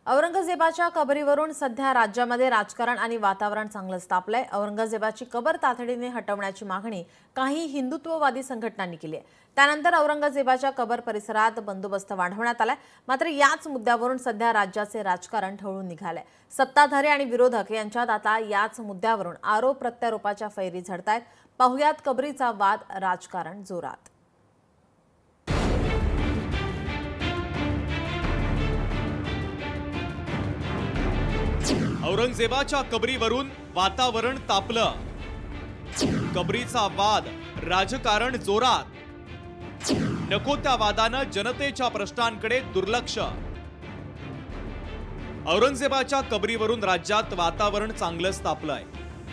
औरंगजेबाच्या कबरीवरून सध्या राज्यामध्ये राजकारण आणि वातावरण चांगलंच तापलंय। औरंगजेबाची कबर तातडीने हटवण्याची मागणी काही हिंदुत्ववादी संघटनांनी केली आहे। त्यानंतर औरंगजेबाच्या कबर परिसरात बंदोबस्त वाढवण्यात आलाय। मात्र याच मुद्द्यावरून सध्या राज्याचे राजकारण ढवळून निघालंय। सत्ताधारी आणि विरोधक यांच्यात आता याच मुद्द्यावरून आरोप प्रत्यारोपाच्या फैरी झडतायत। पाहुयात कबरीचा वाद राजकारण जोरात। औरंगजेबाच्या कबरीवरून वातावरण तापलं। कबरीचा वाद राजकारण जोरात। नको त्या वादानं जनतेच्या प्रश्नांकडे दुर्लक्ष। औरंगजेबाच्या कबरीवरून राज्यात वातावरण चांगलंच तापलंय।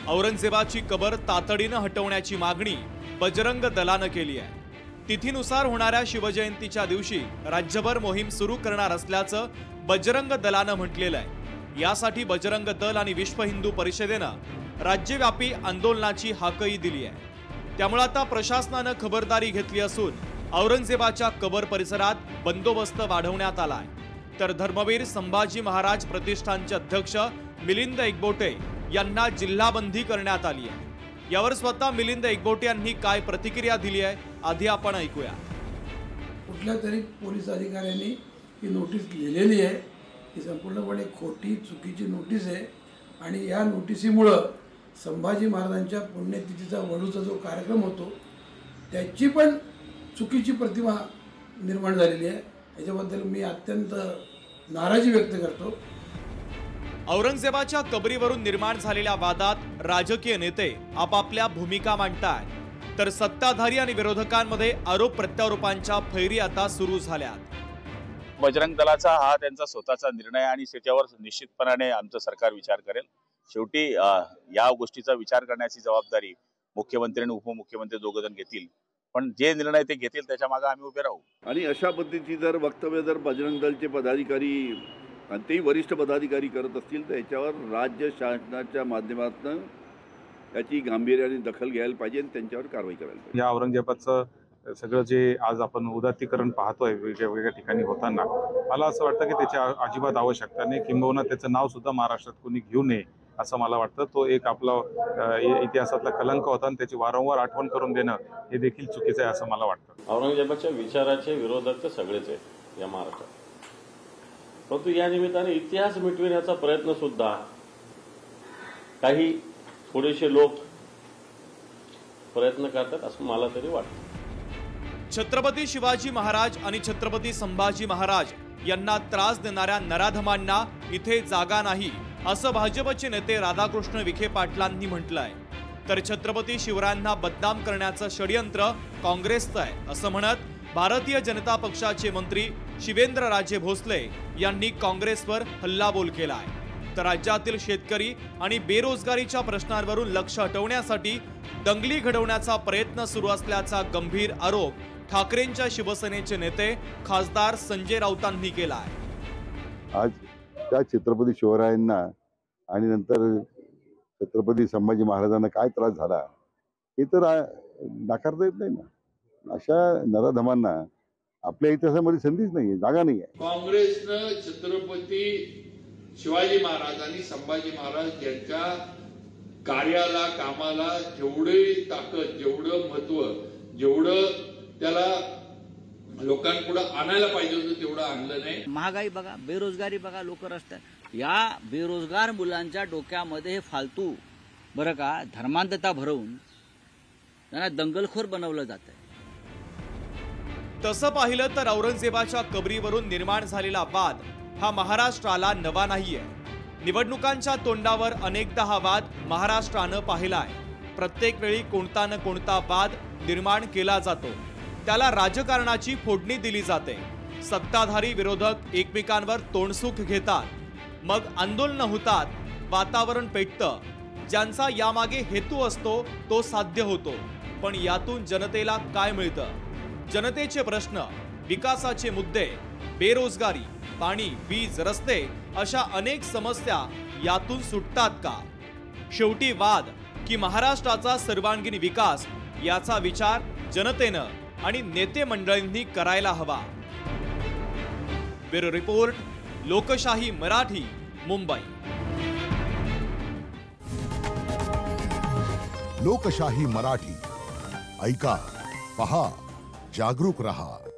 औरंगजेबाची कबर तातडीनं हटवण्याची मागणी बजरंग दलानं केली आहे। तिथीनुसार होणाऱ्या शिवजयंतीच्या दिवशी राज्यभर मोहीम सुरू करणार असल्याचं बजरंग दलानं म्हटलेलं आहे। यासाठी बजरंग दल आणि विश्व हिंदू परिषदेनं राज्यव्यापी आंदोलनाची हाकही दिली आहे। त्यामुळे आता प्रशासनानं खबरदारी घेतली असून औरंगजेबाच्या कबर परिसरात बंदोबस्त वाढवण्यात आलाय। तर धर्मवीर संभाजी महाराज प्रतिष्ठानचे अध्यक्ष मिलिंद एकबोटे यांना जिल्हाबंदी करण्यात आली आहे। यावर स्वतः मिलिंद एकबोटे यांनी काय प्रतिक्रिया दिली आहे आधी आपण ऐकूया। कुठल्या तरी पोलीस अधिकाऱ्यांनी ही नोटीस लिहिलेली आहे। ही संपूर्णपणे खोटी चुकीची नोटीस आहे आणि या नोटिसीमुळे संभाजी महाराजांच्या पुण्यतिथीचा वडूचा जो कार्यक्रम होतो त्याची पण चुकीची प्रतिमा निर्माण झालेली आहे। याच्याबद्दल मी अत्यंत नाराजी व्यक्त करतो। औरंगजेबाच्या कबरीवरून निर्माण झालेल्या वादात राजकीय नेते आपापल्या भूमिका मांडतात, तर सत्ताधारी आणि विरोधकांमध्ये आरोप प्रत्यारोपांच्या फैरी आता सुरू झाल्यात। बजरंग दलाचा हा त्यांचा स्वतःचा निर्णय आणि त्याच्यावर निश्चितपणाने आमचं सरकार विचार करेल। शेवटी या गोष्टीचा विचार करण्याची जबाबदारी मुख्यमंत्री आणि उपमुख्यमंत्री दोघजण घेतील, पण जे निर्णय ते घेतील त्याच्या मागे आम्ही उभे राहू। आणि अशा पद्धतीची जर वक्तव्य जर बजरंग दलचे पदाधिकारी आणि तेही वरिष्ठ पदाधिकारी करत असतील तर याच्यावर राज्य शासनाच्या माध्यमातून याची गांभीर्याने दखल घ्यायला पाहिजे आणि त्यांच्यावर कारवाई करायला पाहिजे। या औरंगजेबाचं सगळं जे आज आपण उदात्तीकरण पाहतोय वेगवेगळ्या ठिकाणी होताना, मला असं वाटतं की त्याची अजिबात आवश्यकता नाही, किंबहुना त्याचं नाव सुद्धा महाराष्ट्रात कोणी घेऊ नये असं मला वाटतं। तो एक आपला इतिहासातला कलंक होता आणि त्याची वारंवार आठवण करून देणं हे देखील चुकीचं आहे असं मला वाटतं। औरंगजेबाच्या विचाराचे विरोधक तर सगळेच आहेत या महाराष्ट्रात, परंतु या निमित्ताने इतिहास मिटविण्याचा प्रयत्न सुद्धा काही थोडेसे लोक प्रयत्न करतात असं मला तरी वाटतं। छत्रपती शिवाजी महाराज आणि छत्रपती संभाजी महाराज यांना त्रास देणाऱ्या नराधमांना इथे जागा नाही असं भाजपचे नेते राधाकृष्ण विखे पाटलांनी म्हटलंय। तर छत्रपती शिवरायांना बदनाम करण्याचं षडयंत्र काँग्रेसचं आहे असं म्हणत भारतीय जनता पक्षाचे मंत्री शिवेंद्रराजे भोसले यांनी काँग्रेसवर हल्लाबोल केलाय। तर राज्यातील शेतकरी आणि बेरोजगारीच्या प्रश्नांवरून लक्ष हटवण्यासाठी दंगली घडवण्याचा प्रयत्न सुरू असल्याचा गंभीर आरोप ठाकरेंच्या शिवसेनेचे नेते खासदार संजय राऊतांनी केलाय। आज त्या छत्रपती शिवरायांना आणि नंतर छत्रपती संभाजी महाराजांना काय त्रास झाला हे तर नाकारता येत नाही ना। अशा नराधमांना आपल्या इतिहासामध्ये संधीच नाही, जागा नाही आहे। काँग्रेसनं छत्रपती शिवाजी महाराज आणि संभाजी महाराज यांच्या कार्याला कामाला जेवढी ताकद, जेवढं महत्व, जेवढं त्याला लोकांपुढे आणायला पाहिजे होतं तेवढं आणलं नाही। महागाई बघा, बेरोजगारी बघा, लोक रस्त्यात। या बेरोजगार मुलांच्या डोक्यामध्ये हे फालतू बरं का धर्मांधता भरवून त्यांना दंगलखोर बनवलं जातंय। तसं पाहिलं तर औरंगजेबाच्या कबरीवरून निर्माण झालेला वाद हा महाराष्ट्राला नवा नाहीये। निवडणुकांच्या तोंडावर अनेकदा हा वाद महाराष्ट्रानं पाहिलाय। प्रत्येक वेळी कोणता न कोणता वाद निर्माण केला जातो, त्याला राजकारणाची फोडणी दिली जाते। सत्ताधारी विरोधक एकमेकांवर तोंडसुख घेतात, मग आंदोलन होतात, वातावरण पेटतं। ज्यांचा यामागे हेतू असतो तो साध्य होतो, पण यातून जनतेला काय मिळतं? जनतेचे प्रश्न, विकासाचे मुद्दे, बेरोजगारी, पाणी, वीज, रस्ते अशा अनेक समस्या यातून सुटतात का? शेवटी वाद की महाराष्ट्राचा सर्वांगीण विकास याचा विचार जनतेनं आणि नेते मंडळींनी करायला हवा। ब्युरो रिपोर्ट, लोकशाही मराठी, मुंबई. लोकशाही मराठी, ऐका, पहा, जागरूक रहा.